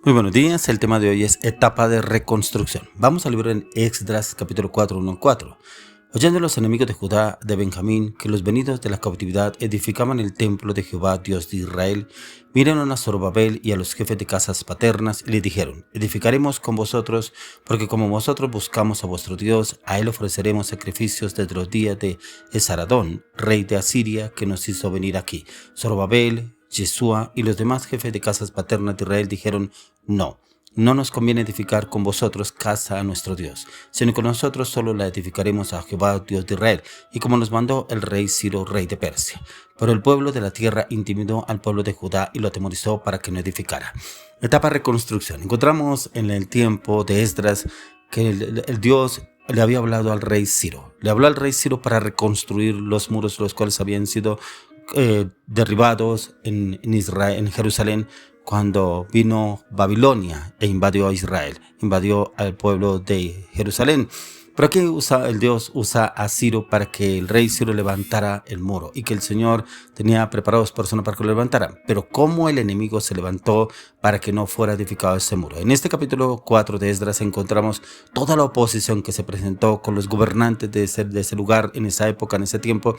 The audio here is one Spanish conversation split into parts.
Muy buenos días, el tema de hoy es etapa de reconstrucción. Vamos al libro en Esdras capítulo 4, 1 al 4. Oyendo los enemigos de Judá, de Benjamín, que los venidos de la cautividad edificaban el templo de Jehová, Dios de Israel, miraron a Zorobabel y a los jefes de casas paternas y le dijeron: edificaremos con vosotros, porque como vosotros buscamos a vuestro Dios, a él ofreceremos sacrificios desde los días de Esaradón, rey de Asiria, que nos hizo venir aquí. Zorobabel, Yeshua y los demás jefes de casas paternas de Israel dijeron: no nos conviene edificar con vosotros casa a nuestro Dios, sino que nosotros solo la edificaremos a Jehová, Dios de Israel, y como nos mandó el rey Ciro, rey de Persia. Pero el pueblo de la tierra intimidó al pueblo de Judá y lo atemorizó para que no edificara. Etapa de reconstrucción. Encontramos en el tiempo de Esdras que el Dios le había hablado al rey Ciro. Le habló al rey Ciro para reconstruir los muros, los cuales habían sido derribados en Israel, en Jerusalén, cuando vino Babilonia e invadió a Israel, invadió al pueblo de Jerusalén. Pero aquí el Dios usa a Ciro para que el rey Ciro levantara el muro y que el Señor tenía preparados personas para que lo levantaran. Pero cómo el enemigo se levantó para que no fuera edificado ese muro. En este capítulo 4 de Esdras encontramos toda la oposición que se presentó con los gobernantes de ese lugar en esa época, en ese tiempo,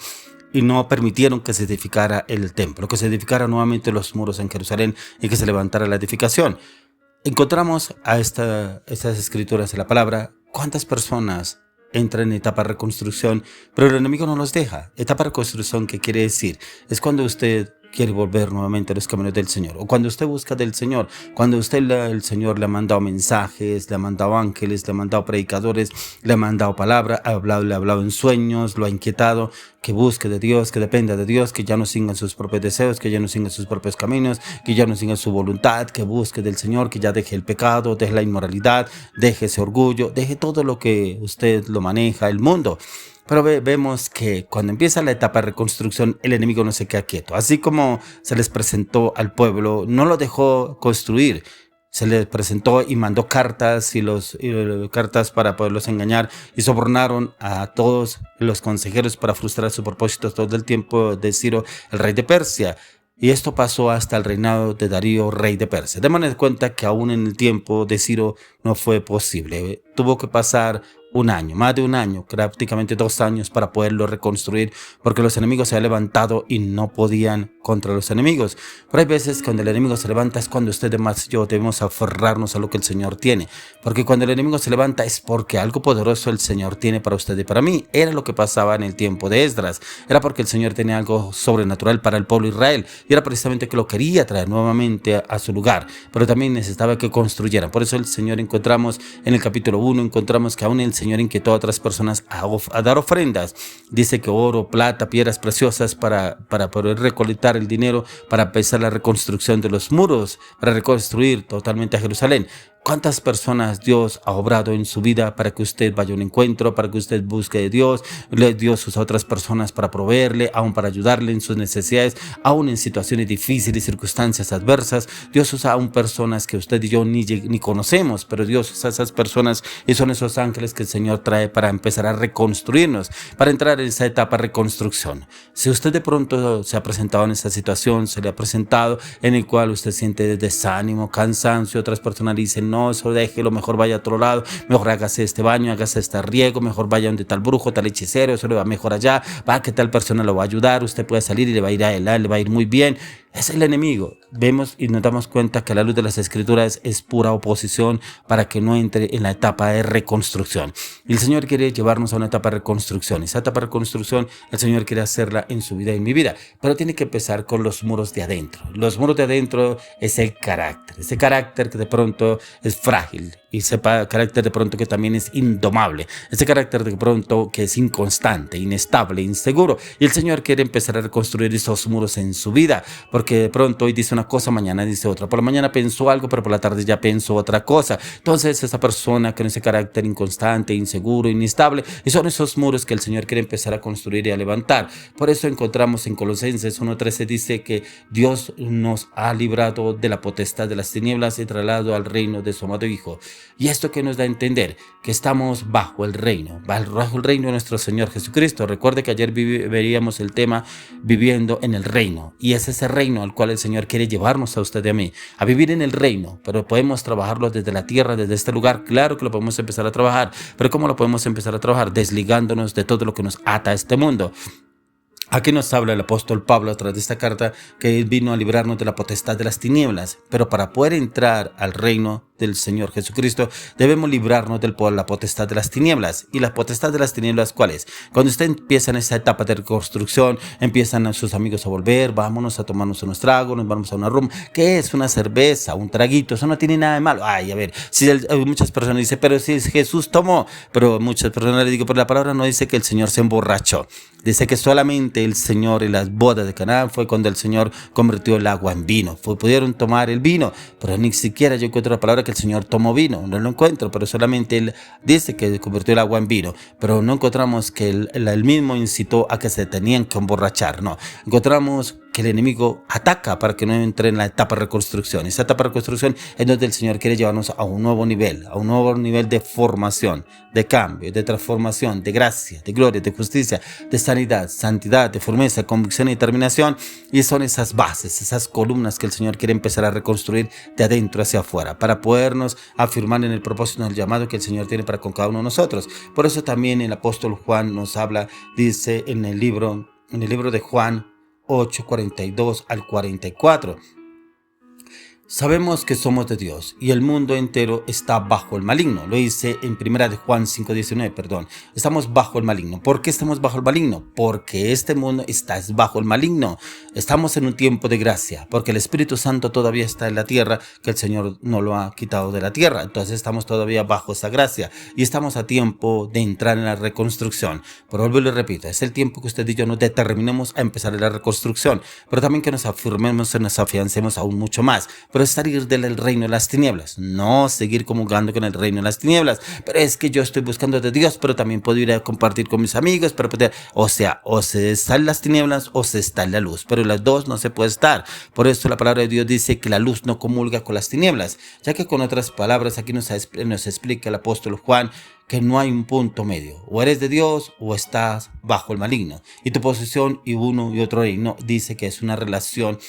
y no permitieron que se edificara el templo, que se edificaran nuevamente los muros en Jerusalén y que se levantara la edificación. Encontramos a estas escrituras de la palabra. ¿Cuántas personas entran en etapa de reconstrucción, pero el enemigo no los deja? Etapa de reconstrucción, ¿qué quiere decir? Es cuando usted quiere volver nuevamente a los caminos del Señor, o cuando usted busca del Señor, cuando el Señor le ha mandado mensajes, le ha mandado ángeles, le ha mandado predicadores, le ha mandado palabra, le ha hablado en sueños, lo ha inquietado, que busque de Dios, que dependa de Dios, que ya no sigan sus propios deseos, que ya no sigan sus propios caminos, que ya no sigan su voluntad, que busque del Señor, que ya deje el pecado, deje la inmoralidad, deje ese orgullo, deje todo lo que usted lo maneja, el mundo. Pero vemos que cuando empieza la etapa de reconstrucción, el enemigo no se queda quieto. Así como se les presentó al pueblo, no lo dejó construir. Se les presentó y mandó cartas cartas para poderlos engañar, y sobornaron a todos los consejeros para frustrar sus propósitos todo el tiempo de Ciro, el rey de Persia. Y esto pasó hasta el reinado de Darío, rey de Persia. Démonos cuenta que aún en el tiempo de Ciro no fue posible. Tuvo que pasar un año, más de un año, prácticamente 2 años para poderlo reconstruir, porque los enemigos se habían levantado y no podían contra los enemigos. Pero hay veces cuando el enemigo se levanta es cuando usted y yo debemos aferrarnos a lo que el Señor tiene, porque cuando el enemigo se levanta es porque algo poderoso el Señor tiene para usted y para mí. Era lo que pasaba en el tiempo de Esdras, era porque el Señor tenía algo sobrenatural para el pueblo de Israel, y era precisamente que lo quería traer nuevamente a su lugar, pero también necesitaba que construyeran. Por eso el Señor, encontramos en el capítulo 1, encontramos que aún el Señor inquietó a otras personas a dar ofrendas. Dice que oro, plata, piedras preciosas para poder recolectar el dinero para empezar la reconstrucción de los muros, para reconstruir totalmente a Jerusalén. ¿Cuántas personas Dios ha obrado en su vida para que usted vaya a un encuentro, para que usted busque de Dios? Dios usa a otras personas para proveerle, aún para ayudarle en sus necesidades, aún en situaciones difíciles, circunstancias adversas. Dios usa aún personas que usted y yo ni conocemos, pero Dios usa a esas personas, y son esos ángeles que el Señor trae para empezar a reconstruirnos, para entrar en esa etapa de reconstrucción. Si usted de pronto se ha presentado en esa situación, se le ha presentado en el cual usted siente desánimo, cansancio, otras personas dicen: no, eso déjelo, mejor vaya a otro lado, mejor hágase este baño, hágase este riego, mejor vaya donde tal brujo, tal hechicero, eso le va mejor allá, va que tal persona lo va a ayudar, usted puede salir y le va a ir a él, le va a ir muy bien. Es el enemigo. Vemos y nos damos cuenta que a la luz de las escrituras es pura oposición para que no entre en la etapa de reconstrucción. Y el Señor quiere llevarnos a una etapa de reconstrucción. Esa etapa de reconstrucción el Señor quiere hacerla en su vida y en mi vida, pero tiene que empezar con los muros de adentro. Los muros de adentro es el carácter, ese carácter que de pronto es frágil, y ese carácter de pronto que también es indomable, ese carácter de pronto que es inconstante, inestable, inseguro. Y el Señor quiere empezar a reconstruir esos muros en su vida, porque de pronto hoy dice una cosa, mañana dice otra. Por la mañana pensó algo, pero por la tarde ya pensó otra cosa. Entonces esa persona con ese carácter inconstante, inseguro, inestable, y son esos muros que el Señor quiere empezar a construir y a levantar. Por eso encontramos en Colosenses 1:13, dice que Dios nos ha librado de la potestad de las tinieblas y trasladado al reino de su amado Hijo. Y esto que nos da a entender que estamos bajo el reino de nuestro Señor Jesucristo. Recuerde que ayer veíamos el tema viviendo en el reino, y es ese reino al cual el Señor quiere llevarnos a usted y a mí, a vivir en el reino. Pero podemos trabajarlo desde la tierra, desde este lugar. Claro que lo podemos empezar a trabajar, pero ¿cómo lo podemos empezar a trabajar? Desligándonos de todo lo que nos ata a este mundo. Aquí nos habla el apóstol Pablo a través de esta carta que él vino a librarnos de la potestad de las tinieblas, pero para poder entrar al reino del Señor Jesucristo debemos librarnos de la potestad de las tinieblas. ¿Y la potestad de las tinieblas cuál es? Cuando usted empieza en esa etapa de reconstrucción, empiezan a sus amigos a volver, vámonos a tomarnos unos tragos, nos vamos a una room. ¿Qué es? Una cerveza, un traguito, eso no tiene nada de malo. Ay, a ver, muchas personas dicen, pero si Jesús tomó, pero muchas personas le digo, pero la palabra no dice que el Señor se emborrachó. Dice que solamente el Señor en las bodas de Caná fue cuando el Señor convirtió el agua en vino. Pudieron tomar el vino, pero ni siquiera yo encuentro la palabra que el Señor tomó vino. No lo encuentro, pero solamente Él dice que convirtió el agua en vino. Pero no encontramos que Él mismo incitó a que se tenían que emborrachar. No, encontramos que el enemigo ataca para que no entre en la etapa de reconstrucción. Esa etapa de reconstrucción es donde el Señor quiere llevarnos a un nuevo nivel de formación, de cambio, de transformación, de gracia, de gloria, de justicia, de sanidad, santidad, de firmeza, convicción y determinación. Y son esas bases, esas columnas que el Señor quiere empezar a reconstruir de adentro hacia afuera, para podernos afirmar en el propósito, en el llamado que el Señor tiene para con cada uno de nosotros. Por eso también el apóstol Juan nos habla, dice en el libro de Juan 8:42 al 44. Sabemos que somos de Dios y el mundo entero está bajo el maligno. Lo dice en 1 de Juan 5:19, Estamos bajo el maligno. ¿Por qué estamos bajo el maligno? Porque este mundo está bajo el maligno. Estamos en un tiempo de gracia, porque el Espíritu Santo todavía está en la tierra, que el Señor no lo ha quitado de la tierra. Entonces estamos todavía bajo esa gracia y estamos a tiempo de entrar en la reconstrucción. Pero vuelvo y le repito, es el tiempo que usted y yo nos determinemos a empezar la reconstrucción, pero también que nos afirmemos y nos afiancemos aún mucho más. Pero es salir del reino de las tinieblas, no seguir comulgando con el reino de las tinieblas. Pero es que yo estoy buscando de Dios, pero también puedo ir a compartir con mis amigos, pero o se está en las tinieblas o se está en la luz, pero las dos no se puede estar. Por eso la palabra de Dios dice que la luz no comulga con las tinieblas, ya que con otras palabras aquí nos explica el apóstol Juan que no hay un punto medio, o eres de Dios o estás bajo el maligno, y tu posición y uno y otro reino dice que es una relación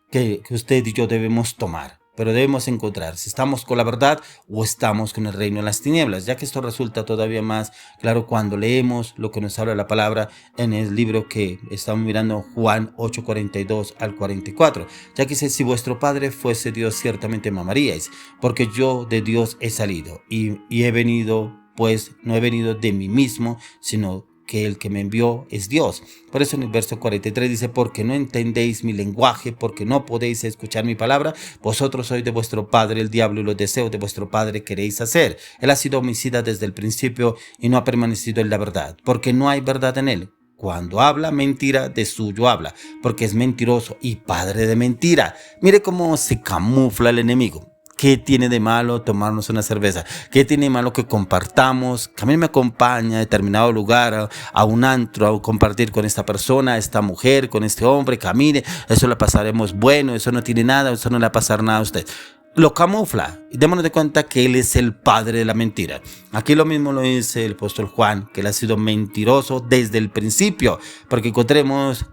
que usted y yo debemos tomar, pero debemos encontrar si estamos con la verdad o estamos con el reino de las tinieblas, ya que esto resulta todavía más claro cuando leemos lo que nos habla la palabra en el libro que estamos mirando, Juan 8:42 al 44, ya que dice, si vuestro Padre fuese Dios, ciertamente me amaríais, porque yo de Dios he salido y he venido, pues no he venido de mí mismo, sino que el que me envió es Dios. Por eso en el verso 43 dice, porque no entendéis mi lenguaje, porque no podéis escuchar mi palabra, vosotros sois de vuestro padre el diablo y los deseos de vuestro padre queréis hacer. Él ha sido homicida desde el principio y no ha permanecido en la verdad, porque no hay verdad en él. Cuando habla mentira, de suyo habla, porque es mentiroso y padre de mentira. Mire cómo se camufla el enemigo. ¿Qué tiene de malo tomarnos una cerveza? ¿Qué tiene de malo que compartamos? Que a mí me acompaña a determinado lugar, a un antro, a compartir con esta persona, esta mujer, con este hombre, camine, eso le pasaremos bueno, eso no tiene nada, eso no le va a pasar nada a usted. Lo camufla y démonos de cuenta que él es el padre de la mentira. Aquí lo mismo lo dice el apóstol Juan, que él ha sido mentiroso desde el principio, porque encontremos,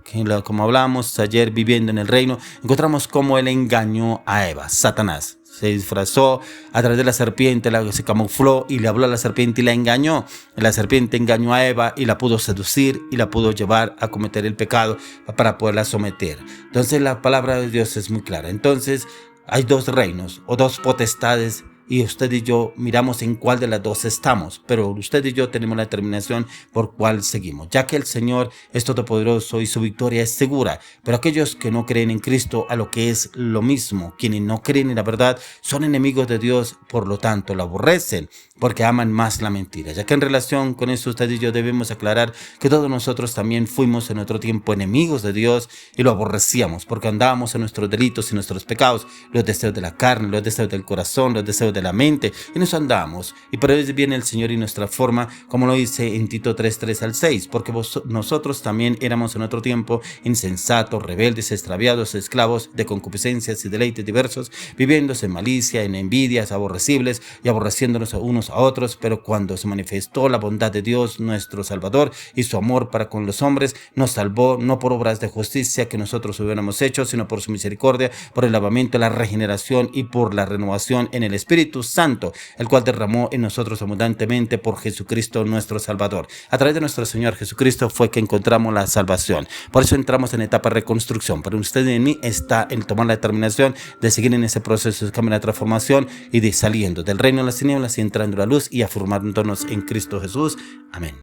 como hablamos ayer viviendo en el reino, encontramos cómo él engañó a Eva, Satanás. Se disfrazó a través de la serpiente, se camufló y le habló a la serpiente y la engañó. La serpiente engañó a Eva y la pudo seducir y la pudo llevar a cometer el pecado para poderla someter. Entonces la palabra de Dios es muy clara. Entonces hay dos reinos o dos potestades y usted y yo miramos en cuál de las dos estamos, pero usted y yo tenemos la determinación por cuál seguimos, ya que el Señor es todopoderoso y su victoria es segura. Pero aquellos que no creen en Cristo, a lo que es lo mismo, quienes no creen en la verdad, son enemigos de Dios, por lo tanto lo aborrecen, porque aman más la mentira. Ya que en relación con eso usted y yo debemos aclarar que todos nosotros también fuimos en otro tiempo enemigos de Dios y lo aborrecíamos, porque andábamos en nuestros delitos y nuestros pecados, los deseos de la carne, los deseos del corazón, los deseos de la mente, y nos andamos. Y por eso viene el Señor y nos transforma, como lo dice en Tito 3:3-6, porque nosotros también éramos en otro tiempo insensatos, rebeldes, extraviados, esclavos de concupiscencias y deleites diversos, viviendo en malicia, en envidias aborrecibles y aborreciéndonos a unos a otros. Pero cuando se manifestó la bondad de Dios nuestro Salvador y su amor para con los hombres, nos salvó no por obras de justicia que nosotros hubiéramos hecho, sino por su misericordia, por el lavamiento, la regeneración y por la renovación en el Espíritu Santo, el cual derramó en nosotros abundantemente por Jesucristo nuestro Salvador. A través de nuestro Señor Jesucristo fue que encontramos la salvación. Por eso entramos en etapa de reconstrucción. Pero usted y en mí está el tomar la determinación de seguir en ese proceso de cambio, de transformación y de saliendo del reino de las tinieblas y entrando a la luz y afirmándonos en Cristo Jesús. Amén.